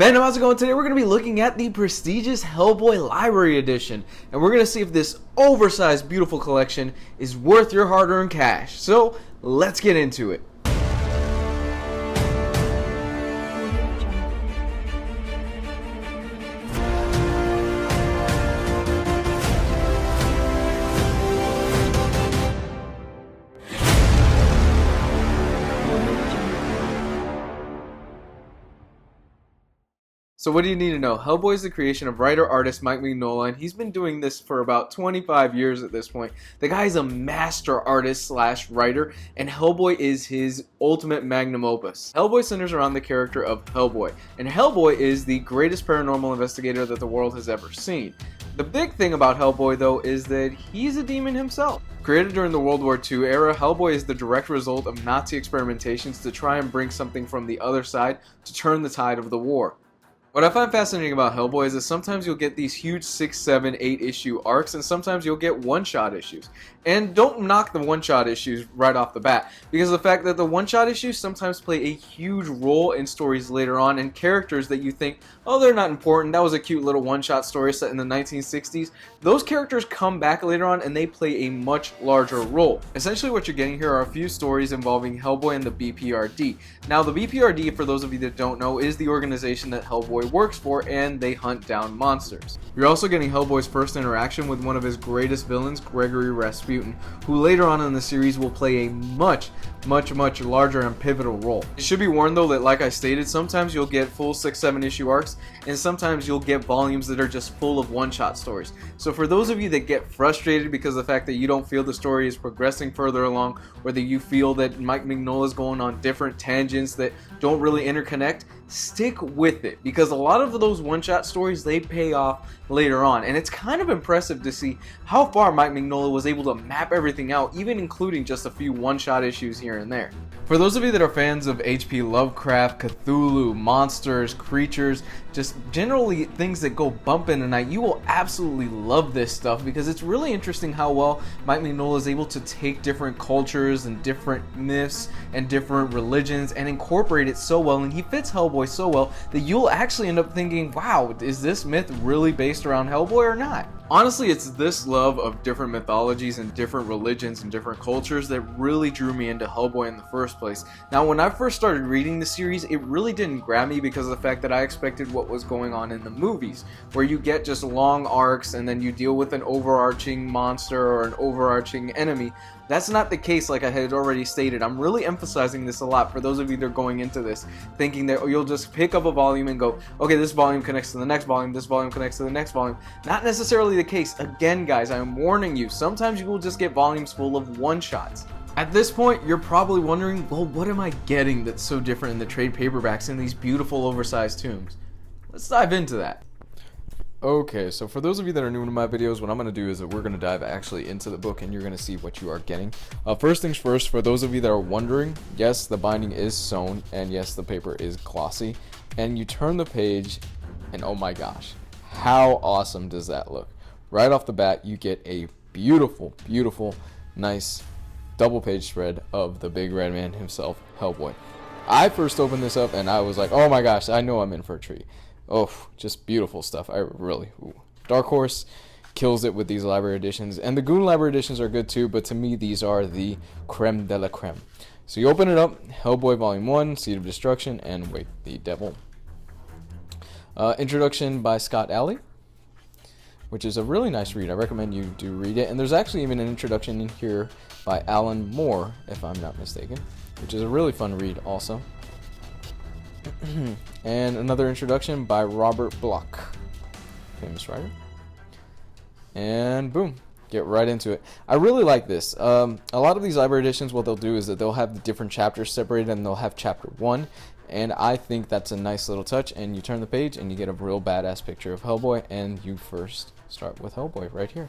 Fandom, how's it going? Today we're going to be looking at the prestigious Hellboy Library Edition, and we're going to see if this oversized, beautiful collection is worth your hard-earned cash. So, let's get into it. So what do you need to know? Hellboy is the creation of writer-artist Mike Mignola, and he's been doing this for about 25 years at this point. The guy is a master artist slash writer, and Hellboy is his ultimate magnum opus. Hellboy centers around the character of Hellboy, and Hellboy is the greatest paranormal investigator that the world has ever seen. The big thing about Hellboy, though, is that he's a demon himself. Created during the World War II era, Hellboy is the direct result of Nazi experimentations to try and bring something from the other side to turn the tide of the war. What I find fascinating about Hellboy is that sometimes you'll get these huge 6, 7, 8 issue arcs, and sometimes you'll get one-shot issues. And don't knock the one-shot issues right off the bat, because of the fact that the one-shot issues sometimes play a huge role in stories later on, and characters that you think, oh, they're not important, that was a cute little one-shot story set in the 1960s. Those characters come back later on and they play a much larger role. Essentially what you're getting here are a few stories involving Hellboy and the BPRD. Now the BPRD, for those of you that don't know, is the organization that Hellboy works for, and they hunt down monsters. You're also getting Hellboy's first interaction with one of his greatest villains, Gregory Rasputin, who later on in the series will play a much larger and pivotal role. It should be warned though that, like I stated, sometimes you'll get full 6, 7 issue arcs, and sometimes you'll get volumes that are just full of one-shot stories. So for those of you that get frustrated because of the fact that you don't feel the story is progressing further along, or that you feel that Mike Mignola is going on different tangents that don't really interconnect, stick with it, because a lot of those one-shot stories, they pay off later on, and it's kind of impressive to see how far Mike Mignola was able to map everything out, even including just a few one-shot issues here and there. For those of you that are fans of H.P. Lovecraft, Cthulhu, monsters, creatures, just generally things that go bump in the night, you will absolutely love this stuff, because it's really interesting how well Mike Mignola is able to take different cultures and different myths and different religions and incorporate it so well, and he fits Hellboy so well that you'll actually end up thinking, wow, is this myth really based around Hellboy or not? Honestly, it's this love of different mythologies and different religions and different cultures that really drew me into Hellboy in the first place. Now, when I first started reading the series, it really didn't grab me because of the fact that I expected what was going on in the movies, where you get just long arcs and then you deal with an overarching monster or an overarching enemy. That's not the case, like I had already stated. I'm really emphasizing this a lot for those of you that are going into this thinking that you'll just pick up a volume and go, okay, this volume connects to the next volume, this volume connects to the next volume. Not necessarily the case. Again, guys, I'm warning you, sometimes you will just get volumes full of one-shots. At this point, you're probably wondering, well, what am I getting that's so different in the trade paperbacks in these beautiful oversized tomes? Let's dive into that. Okay, so for those of you that are new to my videos, what I'm going to do is that we're going to dive actually into the book, and you're going to see what you are getting. First things first, for those of you that are wondering, yes, the binding is sewn, and yes, the paper is glossy. And you turn the page, and oh my gosh, how awesome does that look? Right off the bat, you get a beautiful, nice double page spread of the big red man himself, Hellboy. I first opened this up, and I was like, oh my gosh, I know I'm in for a treat. Oh, just beautiful stuff. Dark Horse kills it with these library editions, and the Goon library editions are good too, but to me these are the creme de la creme. So you open it up, Hellboy Volume 1, Seed of Destruction, and Wake the Devil. Introduction by Scott Alley, which is a really nice read. I recommend you do read it, and there's actually even an introduction in here by Alan Moore, if I'm not mistaken, which is a really fun read also. And another introduction by Robert Bloch, famous writer. And boom, get right into it. I really like this. A lot of these library editions, what they'll do is that they'll have the different chapters separated, and they'll have chapter 1, and I think that's a nice little touch. And you turn the page and you get a real badass picture of Hellboy, and you first start with Hellboy right here.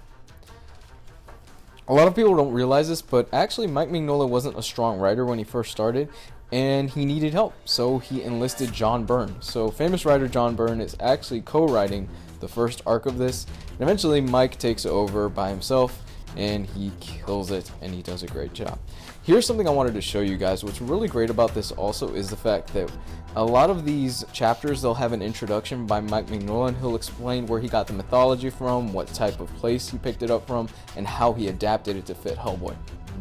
A lot of people don't realize this, but actually Mike Mignola wasn't a strong writer when he first started, and he needed help, so he enlisted John Byrne. So famous writer John Byrne is actually co-writing the first arc of this, and eventually Mike takes over by himself, and he kills it, and he does a great job. Here's something I wanted to show you guys. What's really great about this also is the fact that a lot of these chapters, they'll have an introduction by Mike Mignola. He'll explain where he got the mythology from, what type of place he picked it up from, and how he adapted it to fit Hellboy.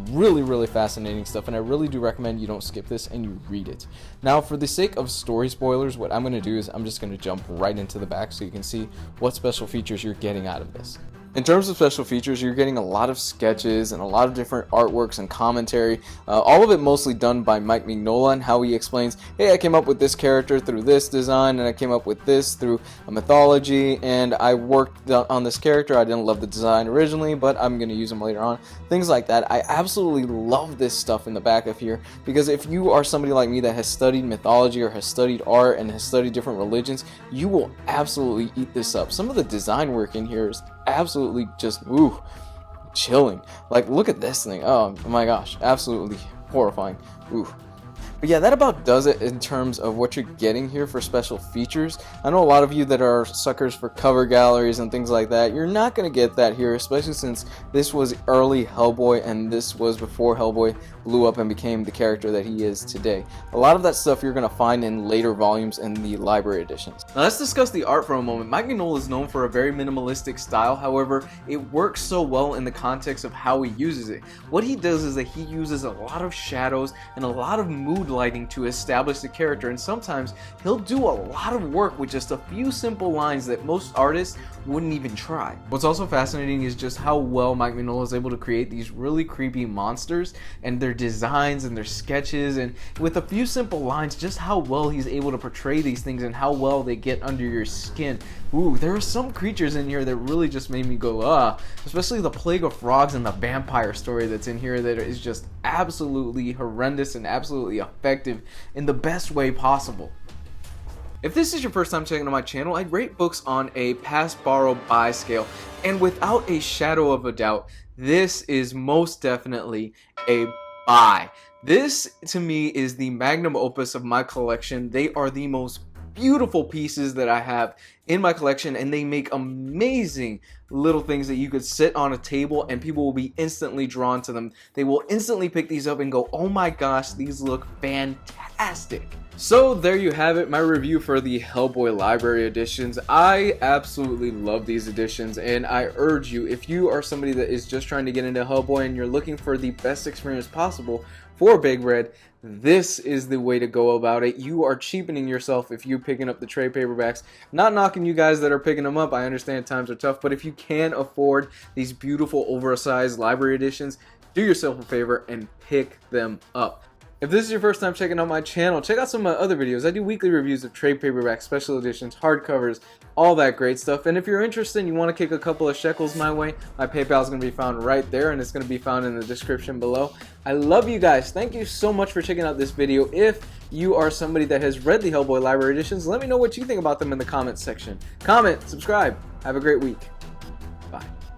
Really fascinating stuff, and I really do recommend you don't skip this and you read it. Now, for the sake of story spoilers, what I'm going to do is I'm just going to jump right into the back so you can see what special features you're getting out of this. In terms of special features, you're getting a lot of sketches and a lot of different artworks and commentary, all of it mostly done by Mike Mignola, and how he explains, hey, I came up with this character through this design, and I came up with this through a mythology, and I worked on this character. I didn't love the design originally, but I'm going to use them later on. Things like that. I absolutely love this stuff in the back of here, because if you are somebody like me that has studied mythology or has studied art and has studied different religions, you will absolutely eat this up. Some of the design work in here is absolutely just chilling. Like, look at this thing. Oh my gosh, absolutely horrifying. But yeah, that about does it in terms of what you're getting here for special features. I know a lot of you that are suckers for cover galleries and things like that, you're not going to get that here, especially since this was early Hellboy and this was before Hellboy blew up and became the character that he is today. A lot of that stuff you're going to find in later volumes in the library editions. Now let's discuss the art for a moment. Mike Mignola is known for a very minimalistic style, however, it works so well in the context of how he uses it. What he does is that he uses a lot of shadows and a lot of mood lighting to establish the character, and sometimes he'll do a lot of work with just a few simple lines that most artists wouldn't even try. What's also fascinating is just how well Mike Mignola is able to create these really creepy monsters and their designs and their sketches, and with a few simple lines, just how well he's able to portray these things and how well they get under your skin. There are some creatures in here that really just made me go, especially the Plague of Frogs and the vampire story that's in here that is just absolutely horrendous and absolutely effective in the best way possible. If this is your first time checking out my channel, I'd rate books on a pass, borrow, buy scale, and without a shadow of a doubt, this is most definitely a buy. This, to me, is the magnum opus of my collection. They are the most beautiful pieces that I have in my collection, and they make amazing little things that you could sit on a table and people will be instantly drawn to them. They will instantly pick these up and go, oh my gosh, these look fantastic. So there you have it, my review for the Hellboy Library Editions. I absolutely love these editions, and I urge you, if you are somebody that is just trying to get into Hellboy and you're looking for the best experience possible for Big Red, this is the way to go about it. You are cheapening yourself if you're picking up the trade paperbacks. Not knocking you guys that are picking them up. I understand times are tough, but if you can afford these beautiful oversized library editions, do yourself a favor and pick them up. If this is your first time checking out my channel, check out some of my other videos. I do weekly reviews of trade paperbacks, special editions, hardcovers, all that great stuff. And if you're interested and you want to kick a couple of shekels my way, my PayPal is going to be found right there, and it's going to be found in the description below. I love you guys. Thank you so much for checking out this video. If you are somebody that has read the Hellboy Library Editions, let me know what you think about them in the comments section. Comment, subscribe. Have a great week. Bye.